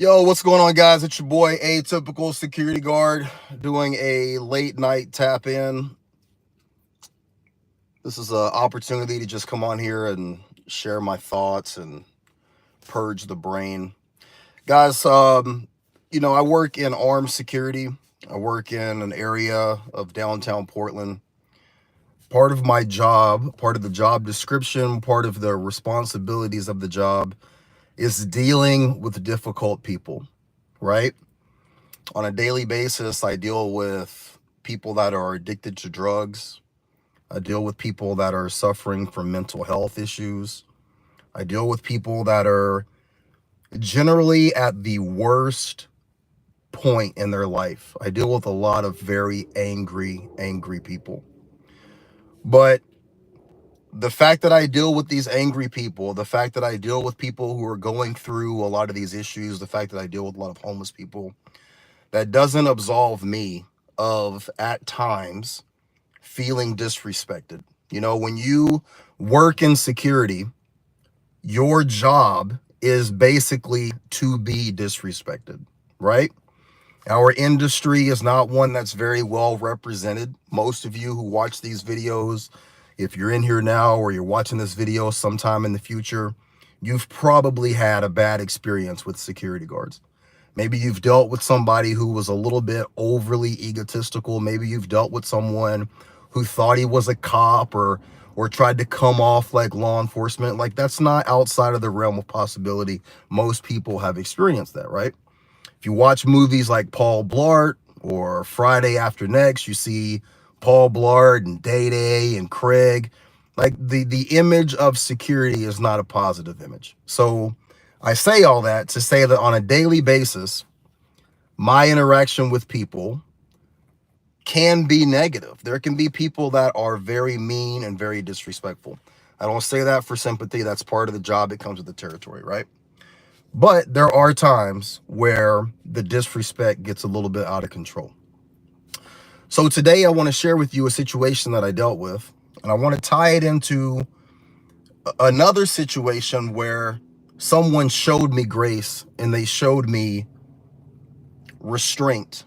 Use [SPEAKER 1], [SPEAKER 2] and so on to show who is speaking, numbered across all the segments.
[SPEAKER 1] Yo, what's going on, guys? It's your boy, Atypical Security Guard, doing a late night tap in. This is an opportunity to just come on here and share my thoughts and purge the brain. Guys, I work in armed security. I work in an area of downtown Portland. Part of my job, part of the job description, part of the responsibilities of the job is dealing with difficult people, right? On a daily basis, I deal with people that are addicted to drugs. I deal with people that are suffering from mental health issues. I deal with people that are generally at the worst point in their life. I deal with a lot of very angry people. But the fact that I deal with these angry people, the fact that I deal with people who are going through a lot of these issues, the fact that I deal with a lot of homeless people, that doesn't absolve me of, at times, feeling disrespected. When you work in security, your job is basically to be disrespected, right? Our industry is not one that's very well represented. Most of you who watch these videos, if you're in here now or you're watching this video sometime in the future, you've probably had a bad experience with security guards. Maybe you've dealt with somebody who was a little bit overly egotistical. Maybe you've dealt with someone who thought he was a cop or tried to come off like law enforcement. Like, that's not outside of the realm of possibility. Most people have experienced that, right? If you watch movies like Paul Blart or Friday After Next, you see Paul Blart and Day and Craig. Like, the image of security is not a positive image. So I say all that to say that on a daily basis, my interaction with people can be negative. There can be people that are very mean and very disrespectful. I don't say that for sympathy. That's part of the job. It comes with the territory, right? But there are times where the disrespect gets a little bit out of control. So today I want to share with you a situation that I dealt with, and I want to tie it into another situation where someone showed me grace and they showed me restraint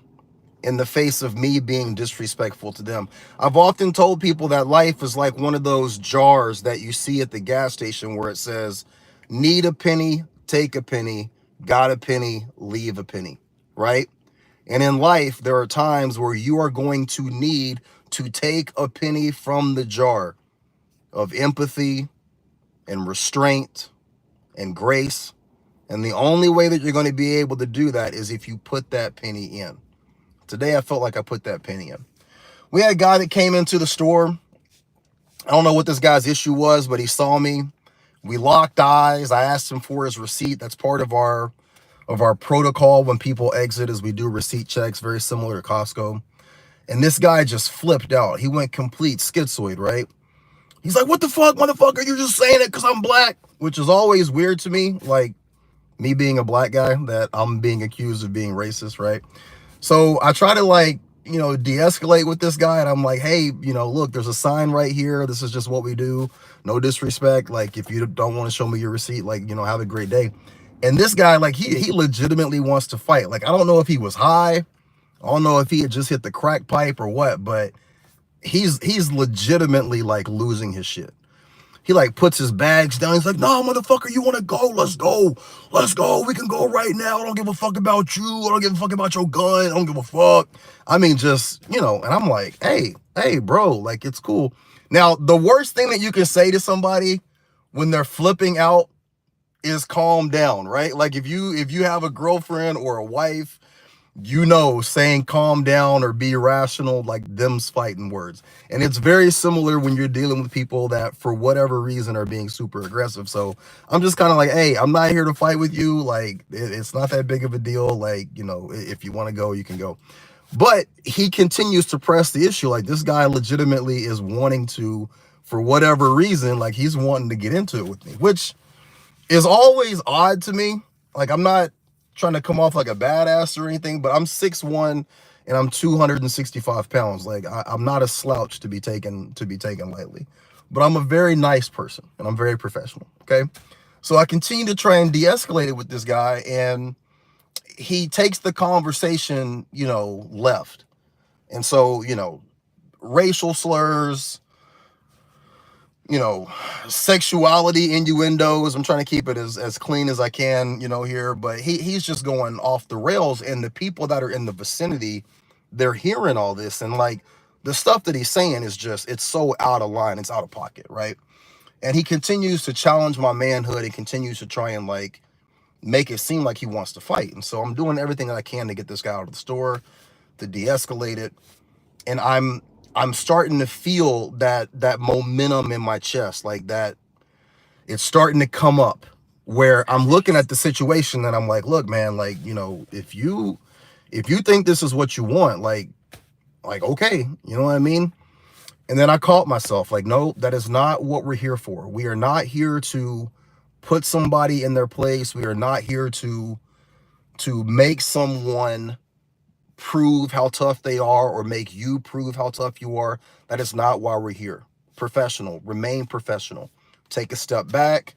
[SPEAKER 1] in the face of me being disrespectful to them. I've often told people that life is like one of those jars that you see at the gas station where it says, need a penny, take a penny, got a penny, leave a penny, right? And in life, there are times where you are going to need to take a penny from the jar of empathy and restraint and grace. And the only way that you're going to be able to do that is if you put that penny in. Today, I felt like I put that penny in. We had a guy that came into the store. I don't know what this guy's issue was, but he saw me. We locked eyes. I asked him for his receipt. That's part of our protocol when people exit, is we do receipt checks, very similar to Costco. And this guy just flipped out. He went complete schizoid, right? He's like, what the fuck, motherfucker? You're just saying it because I'm black, which is always weird to me. Like, me being a black guy, that I'm being accused of being racist, right? So I try to de-escalate with this guy. And I'm like, hey, look, there's a sign right here. This is just what we do. No disrespect. Like, if you don't want to show me your receipt, have a great day. And this guy, he legitimately wants to fight. Like, I don't know if he was high. I don't know if he had just hit the crack pipe or what, but he's legitimately losing his shit. He puts his bags down. He's like, no, motherfucker, you want to go? Let's go. Let's go. We can go right now. I don't give a fuck about you. I don't give a fuck about your gun. I don't give a fuck. I mean, just, and I'm like, hey, bro, it's cool. Now, the worst thing that you can say to somebody when they're flipping out is calm down, right? Like, if you have a girlfriend or a wife, saying calm down or be rational, them's fighting words. And it's very similar when you're dealing with people that for whatever reason are being super aggressive. So I'm just kind of like, hey, I'm not here to fight with you. It's not that big of a deal. If you want to go, you can go. But he continues to press the issue. This guy legitimately is wanting to, for whatever reason, he's wanting to get into it with me, which is always odd to me. I'm not trying to come off like a badass or anything, but I'm 6'1" and I'm 265 pounds. I'm not a slouch to be taken lightly, but I'm a very nice person and I'm very professional. Okay. So I continue to try and de-escalate it with this guy. And he takes the conversation, left. And so, racial slurs, you know, sexuality innuendos. I'm trying to keep it as clean as I can, here, but he's just going off the rails. And the people that are in the vicinity, they're hearing all this. And like the stuff that he's saying is just, it's so out of line. It's out of pocket. Right. And he continues to challenge my manhood and continues to try and like make it seem like he wants to fight. And so I'm doing everything that I can to get this guy out of the store, to de-escalate it. And I'm starting to feel that momentum in my chest, like that it's starting to come up, where I'm looking at the situation and I'm like, look, man, like, if you think this is what you want, like, okay, you know what I mean? And then I caught myself like, no, that is not what we're here for. We are not here to put somebody in their place. We are not here to make someone prove how tough they are or make you prove how tough you are. That is not why we're here. Professional, remain professional. Take a step back,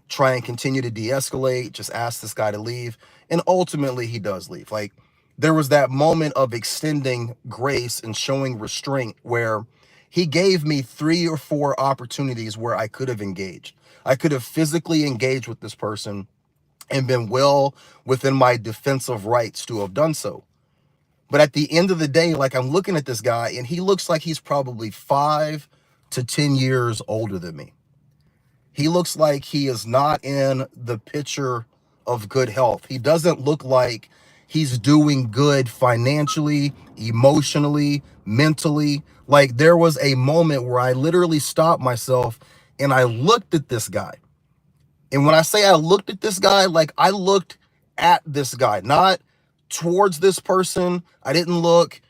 [SPEAKER 1] try and continue to de-escalate, just ask this guy to leave. And ultimately he does leave. Like there was that moment of extending grace and showing restraint where he gave me 3 or 4 opportunities where I could have engaged. I could have physically engaged with this person and been well within my defensive rights to have done so. But at the end of the day, like I'm looking at this guy and he looks like he's probably 5 to 10 years older than me. He looks like he is not in the picture of good health. He doesn't look like he's doing good financially, emotionally, mentally. Like there was a moment where I literally stopped myself and I looked at this guy. And when I say I looked at this guy, like I looked at this guy, not towards this person. I didn't look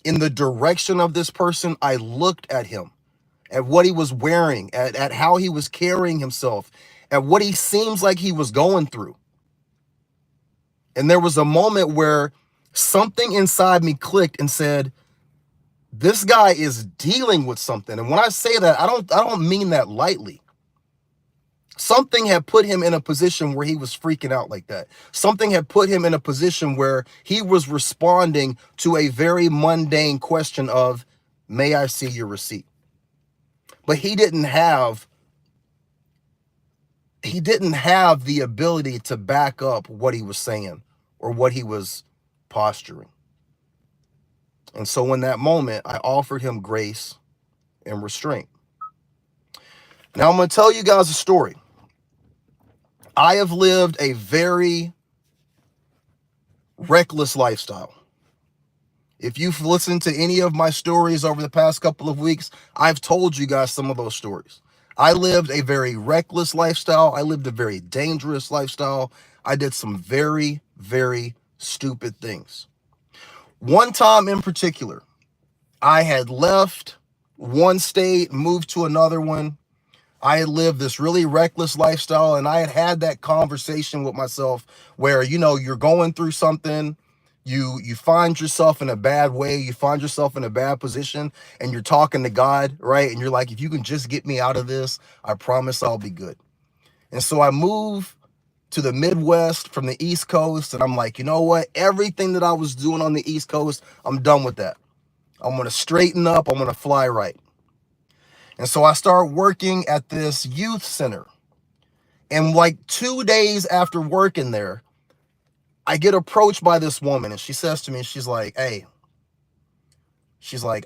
[SPEAKER 1] in the direction of this person. I looked at him, at what he was wearing, at how he was carrying himself, at what he seems like he was going through. And there was a moment where something inside me clicked and said, this guy is dealing with something. And when I say that, I don't mean that lightly. Something had put him in a position where he was freaking out like that. Something had put him in a position where he was responding to a very mundane question of, may I see your receipt? But he didn't have the ability to back up what he was saying or what he was posturing. And so in that moment, I offered him grace and restraint. Now I'm going to tell you guys a story. I have lived a very reckless lifestyle. If you've listened to any of my stories over the past couple of weeks, I've told you guys some of those stories. I lived a very reckless lifestyle. I lived a very dangerous lifestyle. I did some very, very stupid things. One time in particular, I had left one state, moved to another one. I had lived this really reckless lifestyle, and I had that conversation with myself where, you're going through something, you find yourself in a bad way, you find yourself in a bad position, and you're talking to God, right? And you're like, if you can just get me out of this, I promise I'll be good. And so I moved to the Midwest from the East Coast, and I'm like, you know what? Everything that I was doing on the East Coast, I'm done with that. I'm going to straighten up. I'm going to fly right. And so I start working at this youth center. And like 2 days after working there, I get approached by this woman, and she says to me, she's like, hey,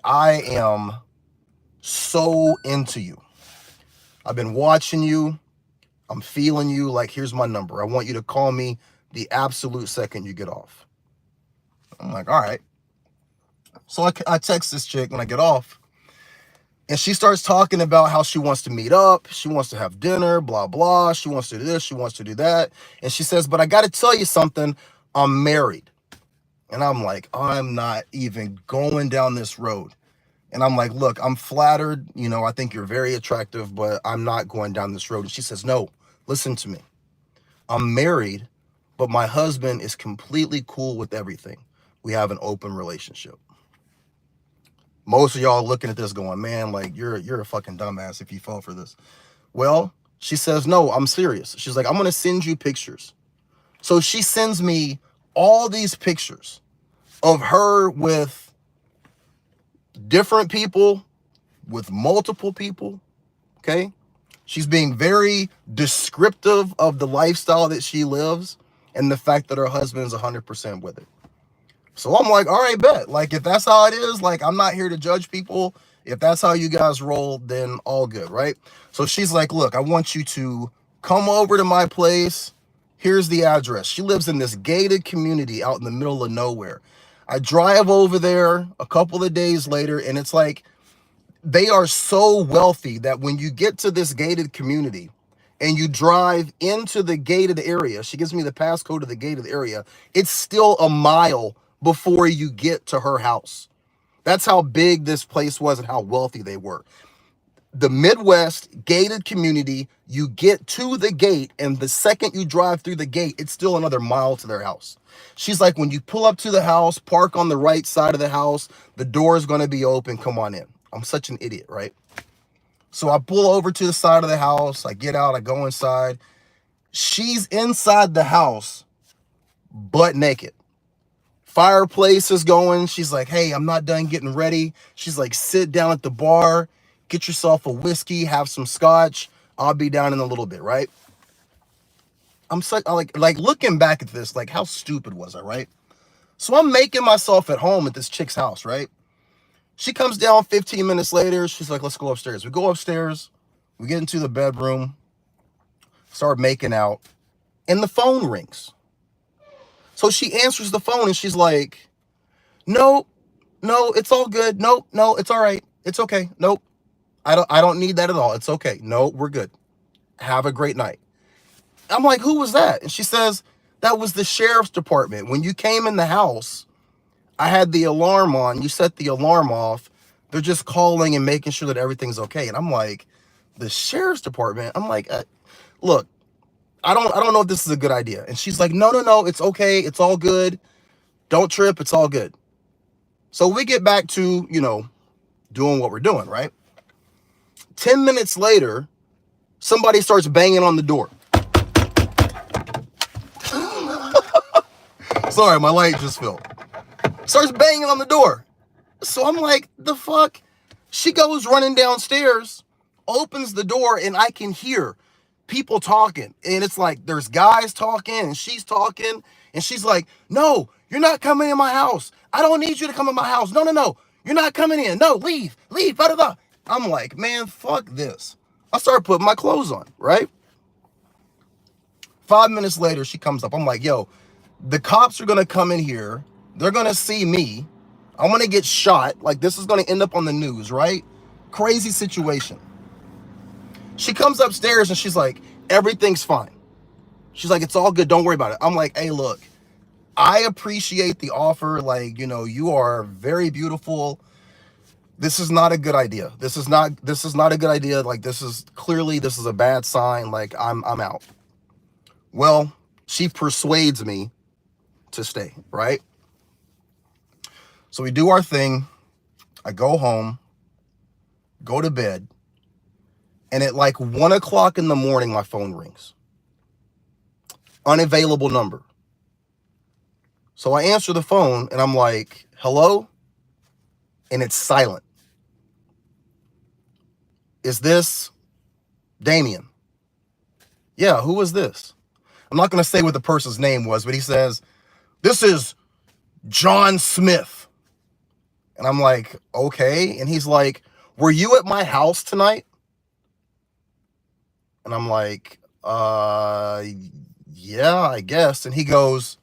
[SPEAKER 1] I am so into you. I've been watching you. I'm feeling you. Like, here's my number. I want you to call me the absolute second you get off. I'm like, all right. So I text this chick when I get off. And she starts talking about how she wants to meet up. She wants to have dinner, blah, blah. She wants to do this. She wants to do that. And she says, but I got to tell you something. I'm married. And I'm like, I'm not even going down this road. And I'm like, look, I'm flattered. I think you're very attractive, but I'm not going down this road. And she says, no, listen to me. I'm married, but my husband is completely cool with everything. We have an open relationship. Most of y'all looking at this going, man, like you're a fucking dumbass if you fall for this. Well, she says, no, I'm serious. She's like, I'm going to send you pictures So she sends me all these pictures of her with different people, with multiple people, okay? She's being very descriptive of the lifestyle that she lives and the fact that her husband is 100% with it. So I'm like, all right, bet. Like, if that's how it is, like, I'm not here to judge people. If that's how you guys roll, then all good, right? So she's like, look, I want you to come over to my place. Here's the address. She lives in this gated community out in the middle of nowhere. I drive over there a couple of days later, and it's like, they are so wealthy that when you get to this gated community and you drive into the gated area, she gives me the passcode of the gated area, it's still a mile before you get to her house. That's how big this place was and how wealthy they were. The Midwest gated community, you get to the gate, and the second you drive through the gate, it's still another mile to their house. She's like, when you pull up to the house, park on the right side of the house, the door is going to be open. Come on in. I'm such an idiot, right? So I pull over to the side of the house. I get out. I go inside. She's inside the house, butt naked. Fireplace is going. She's like, hey, I'm not done getting ready. She's like, sit down at the bar, get yourself a whiskey, have some scotch. I'll be down in a little bit, right? I'm so, like looking back at this, like, how stupid was I, right? So I'm making myself at home at this chick's house, right? She comes down 15 minutes later. She's like, let's go upstairs. We go upstairs. We get into the bedroom, start making out, and the phone rings. So she answers the phone and she's like, no, it's all good. No, it's all right. It's okay. Nope. I don't need that at all. It's okay. No, we're good. Have a great night. I'm like, who was that? And she says, that was the sheriff's department. When you came in the house, I had the alarm on. You set the alarm off. They're just calling and making sure that everything's okay. And I'm like, the sheriff's department? I'm like, look, I don't know if this is a good idea. And she's like, no, it's okay. It's all good. Don't trip. It's all good. So we get back to, doing what we're doing, right? 10 minutes later, somebody starts banging on the door. Sorry, my light just fell. Starts banging on the door. So I'm like, the fuck? She goes running downstairs, opens the door, and I can hear people talking. And it's like, there's guys talking, and she's talking. And she's like, no, you're not coming in my house. I don't need you to come in my house. No. You're not coming in. No, leave. Blah, blah, blah. I'm like, man, fuck this. I start putting my clothes on, right? 5 minutes later, she comes up. I'm like, yo, the cops are going to come in here. They're going to see me. I'm going to get shot. Like, this is going to end up on the news, right? Crazy situation. She comes upstairs and she's like, everything's fine. She's like, it's all good. Don't worry about it. I'm like, hey, look, I appreciate the offer. Like, you are very beautiful. This is not a good idea. This is not a good idea. Like, this is a bad sign. Like, I'm out. Well, she persuades me to stay, right? So we do our thing. I go home, go to bed, and at like 1 o'clock in the morning, my phone rings. Unavailable number. So I answer the phone and I'm like, hello? And it's silent. Is this Damien? Yeah, who is this? I'm not going to say what the person's name was, but he says, this is John Smith. And I'm like, okay. And he's like, were you at my house tonight? And I'm like, yeah, I guess. And he goes,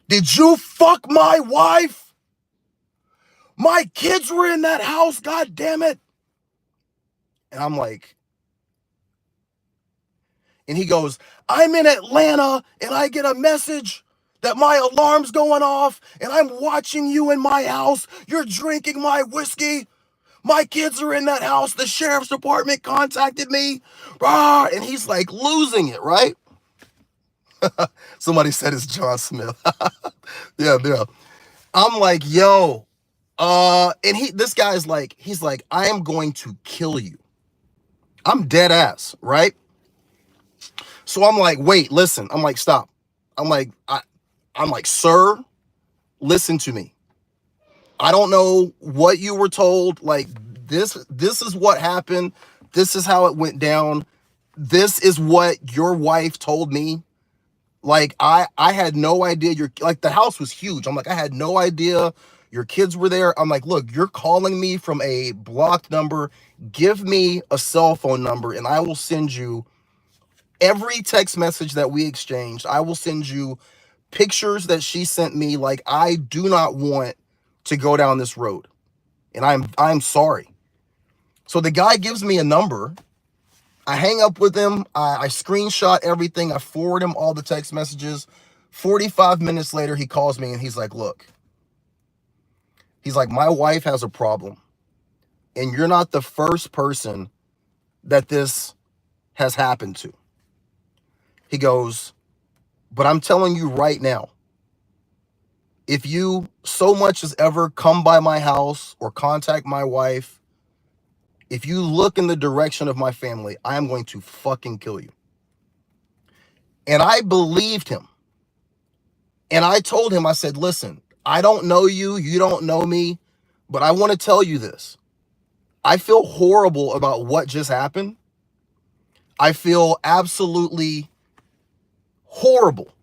[SPEAKER 1] did you fuck my wife? My kids were in that house, god damn it. And I'm like, and he goes, I'm in Atlanta and I get a message that my alarm's going off and I'm watching you in my house. You're drinking my whiskey. My kids are in that house. The sheriff's department contacted me. And he's like losing it, right? Somebody said it's John Smith. Yeah. I'm like, yo. And this guy's like, he's like, I am going to kill you. I'm dead ass, right? So I'm like, wait, listen. I'm like, stop. I'm like, sir, listen to me. I don't know what you were told. Like, this is what happened. This is how it went down. This is what your wife told me. Like, I had no idea like, the house was huge. I'm like, I had no idea your kids were there. I'm like, look, you're calling me from a blocked number. Give me a cell phone number and I will send you every text message that we exchanged. I will send you pictures that she sent me. Like, I do not want to go down this road. And I'm sorry. So the guy gives me a number. I hang up with him. I screenshot everything. I forward him all the text messages. 45 minutes later, he calls me and he's like, look, he's like, my wife has a problem. And you're not the first person that this has happened to. He goes, but I'm telling you right now, if you so much as ever come by my house or contact my wife, if you look in the direction of my family, I am going to fucking kill you. And I believed him. And I told him, I said, listen, I don't know you, you don't know me, but I want to tell you this. I feel horrible about what just happened. I feel absolutely horrible.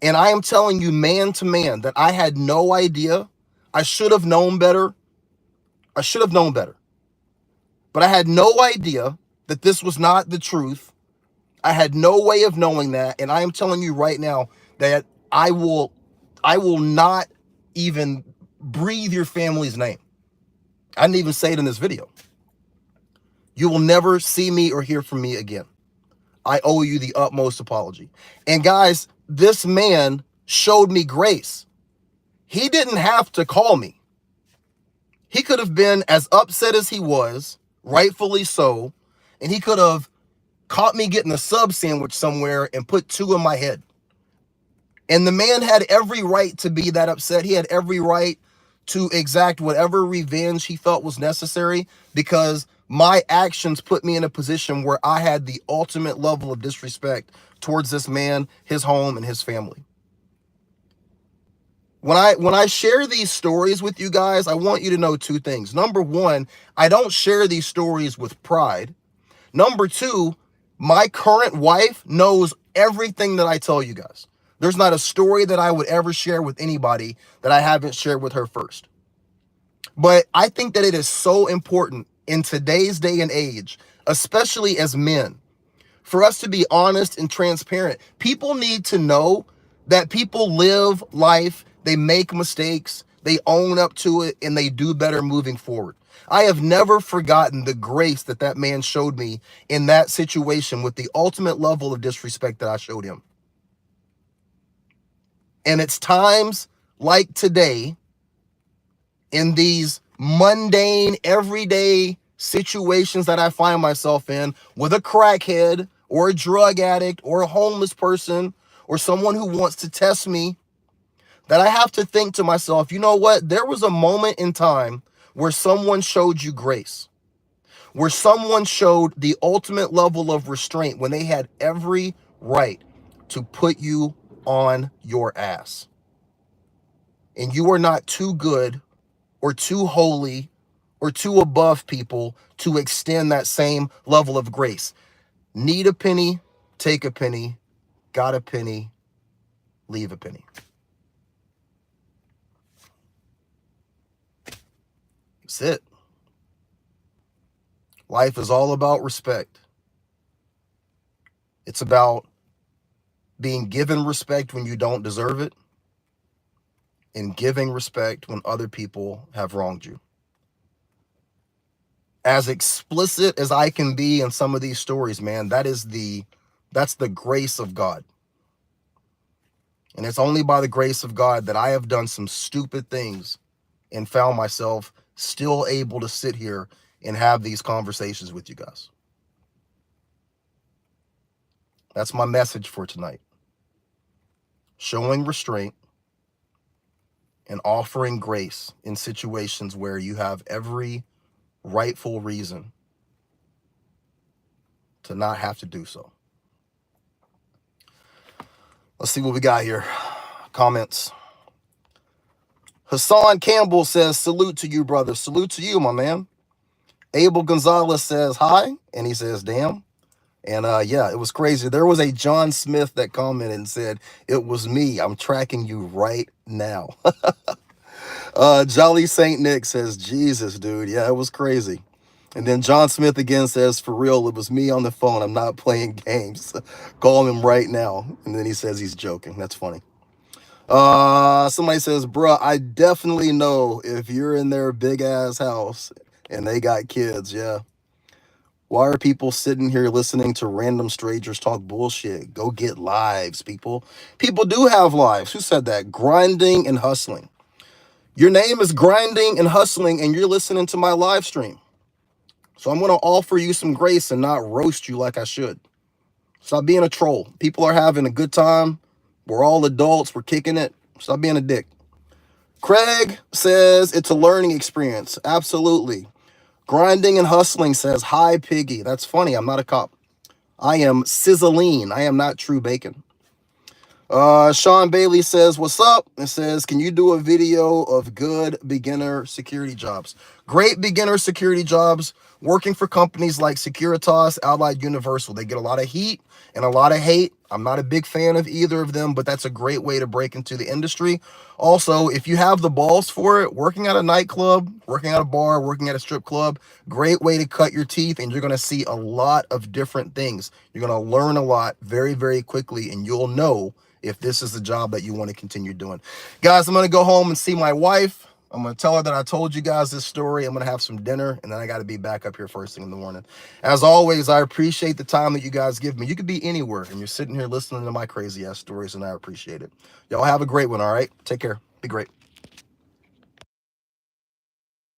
[SPEAKER 1] And I am telling you, man to man, that I had no idea. I should have known better. I should have known better. But I had no idea that this was not the truth. I had no way of knowing that. And I am telling you right now that I will not even breathe your family's name. I didn't even say it in this video. You will never see me or hear from me again. I owe you the utmost apology. And guys, this man showed me grace. He didn't have to call me. He could have been as upset as he was, rightfully so, and he could have caught me getting a sub sandwich somewhere and put two in my head. And the man had every right to be that upset. He had every right to exact whatever revenge he felt was necessary, because my actions put me in a position where I had the ultimate level of disrespect towards this man, his home, and his family. When I share these stories with you guys, I want you to know two things. Number one, I don't share these stories with pride. Number two, my current wife knows everything that I tell you guys. There's not a story that I would ever share with anybody that I haven't shared with her first. But I think that it is so important in today's day and age, especially as men, for us to be honest and transparent. People need to know that people live life, they make mistakes, they own up to it, and they do better moving forward. I have never forgotten the grace that that man showed me in that situation with the ultimate level of disrespect that I showed him. And it's times like today, in these mundane, everyday situations that I find myself in with a crackhead or a drug addict or a homeless person or someone who wants to test me, that I have to think to myself, you know what? There was a moment in time where someone showed you grace, where someone showed the ultimate level of restraint when they had every right to put you on your ass. And you are not too good or too holy or too above people to extend that same level of grace. Need a penny, take a penny. Got a penny, leave a penny. That's it. Life is all about respect. It's about being given respect when you don't deserve it, and giving respect when other people have wronged you. As explicit as I can be in some of these stories, man, that's the grace of God. And it's only by the grace of God that I have done some stupid things and found myself still able to sit here and have these conversations with you guys. That's my message for tonight. Showing restraint and offering grace in situations where you have every rightful reason to not have to do so. Let's see what we got here. Comments. Hassan Campbell says, salute to you, brother. Salute to you, my man. Abel Gonzalez says hi, and he says, damn. And yeah, it was crazy. There was a John Smith that commented and said, it was me. I'm tracking you right now. Jolly Saint Nick says, Jesus, dude. Yeah, it was crazy. And then John Smith again says, for real, it was me on the phone. I'm not playing games. Call him right now. And then he says he's joking. That's funny. Somebody says, bruh, I definitely know if you're in their big ass house and they got kids. Yeah. Why are people sitting here listening to random strangers talk bullshit? Go get lives, people. People do have lives. Who said that? Grinding and hustling. Your name is Grinding and Hustling, and you're listening to my live stream. So I'm going to offer you some grace and not roast you like I should. Stop being a troll. People are having a good time. We're all adults. We're kicking it. Stop being a dick. Craig says it's a learning experience. Absolutely. Grinding and Hustling says, hi, Piggy. That's funny. I'm not a cop. I am Sizzling. I am not True Bacon. Sean Bailey says, what's up? It says, can you do a video of good beginner security jobs? Great beginner security jobs working for companies like Securitas, Allied Universal. They get a lot of heat and a lot of hate. I'm not a big fan of either of them, but that's a great way to break into the industry. Also, if you have the balls for it, working at a nightclub, working at a bar, working at a strip club, great way to cut your teeth, and you're going to see a lot of different things. You're going to learn a lot very, very quickly, and you'll know if this is the job that you want to continue doing. Guys, I'm going to go home and see my wife. I'm going to tell her that I told you guys this story. I'm going to have some dinner, and then I got to be back up here first thing in the morning. As always, I appreciate the time that you guys give me. You could be anywhere, and you're sitting here listening to my crazy-ass stories, and I appreciate it. Y'all have a great one, all right? Take care. Be great.